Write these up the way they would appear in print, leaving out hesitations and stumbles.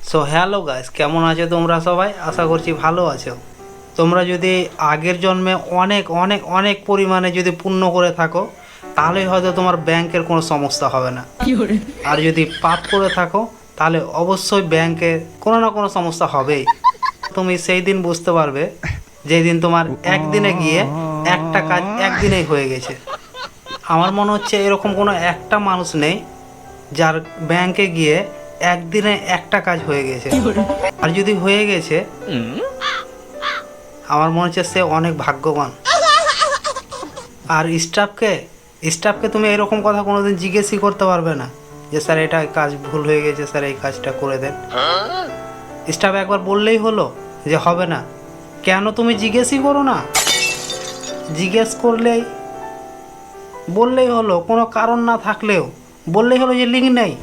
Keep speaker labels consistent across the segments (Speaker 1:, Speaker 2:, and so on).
Speaker 1: So hello guys, কেমন আছো তোমরা সবাই? আশা করছি ভালো আছো। তোমরা যদি আগের জন্মে অনেক অনেক অনেক পরিমাণে যদি পুণ্য করে থাকো, তাহলে হয়তো তোমার ব্যাংকের কোনো সমস্যা হবে না। আর যদি পাপ করে থাকো, তাহলে অবশ্যই ব্যাংকে কোনো না কোনো সমস্যা হবেই। তুমি সেই দিন বুঝতে পারবে যেদিন তোমার একদিনে গিয়ে একটা কাজ একদিনেই হয়ে গেছে। আমার মনে হচ্ছে এরকম কোনো একটা মানুষ নেই যার ব্যাংকে গিয়ে একদিনে একটা কাজ হয়ে গেছে। আর যদি হয়ে গেছে, আমার মনে হচ্ছে সে অনেক ভাগ্যবান। আর স্টাফকে তুমি এরকম কথা কোনোদিন জিজ্ঞেসই করতে পারবে না যে স্যার এটা কাজ ভুল হয়ে গেছে, স্যার এই কাজটা করে দেন। স্টাফ একবার বললেই হলো যে হবে না। কেন তুমি জিজ্ঞেসই করো না? জিজ্ঞেস করলেই বললেই হলো, কোনো কারণ না থাকলেও বললেই হলো যে লিঙ্ক নেই।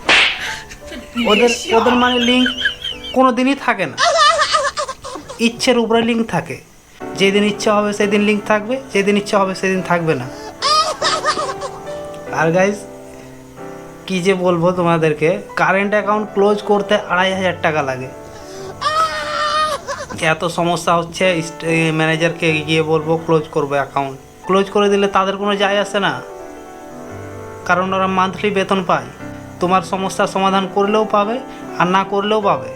Speaker 1: ওদের মানে লিঙ্ক কোনো দিনই থাকে না, ইচ্ছের উপরে লিঙ্ক থাকে। যেদিন ইচ্ছা হবে সেদিন লিঙ্ক থাকবে, যেদিন ইচ্ছা হবে সেদিন থাকবে না। আর গাইজ কী যে বলবো তোমাদেরকে, কারেন্ট অ্যাকাউন্ট ক্লোজ করতে 2,500 টাকা লাগে। এত সমস্যা হচ্ছে, ম্যানেজারকে গিয়ে বলবো ক্লোজ করবো অ্যাকাউন্ট। ক্লোজ করে দিলে তাদের কোনো যায় আসে না, কারণ ওরা মান্থলি বেতন পায়। তোমার সমস্যার সমাধান করলেও পাবে আর না করলেও পাবে।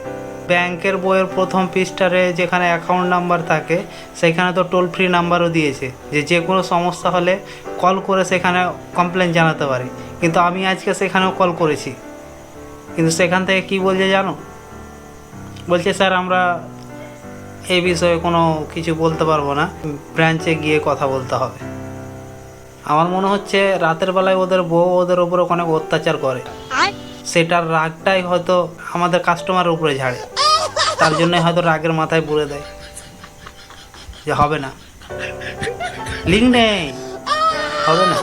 Speaker 1: ব্যাংকের বইয়ের প্রথম পৃষ্ঠারে যেখানে অ্যাকাউন্ট নাম্বার থাকে, সেখানে তো টোল ফ্রি নাম্বারও দিয়েছে যে কোনো সমস্যা হলে কল করে সেখানে কমপ্লেন জানাতে পারি। কিন্তু আমি আজকে সেখানেও কল করেছি, কিন্তু সেখান থেকে কি বলছে জানো? বলছে স্যার আমরা এই বিষয়ে কোনো কিছু বলতে পারবো না, ব্রাঞ্চে গিয়ে কথা বলতে হবে। আমার মনে হচ্ছে রাতের বেলায় ওদের বউ ওদের উপরে অনেক অত্যাচার করে, সেটার রাগটাই হয়তো আমাদের কাস্টমারের উপরে ঝাড়ে। তার জন্য হয়তো রাগের মাথায় বলে দেয় যে হবে না, লিঙ্ক নেই, হবে না।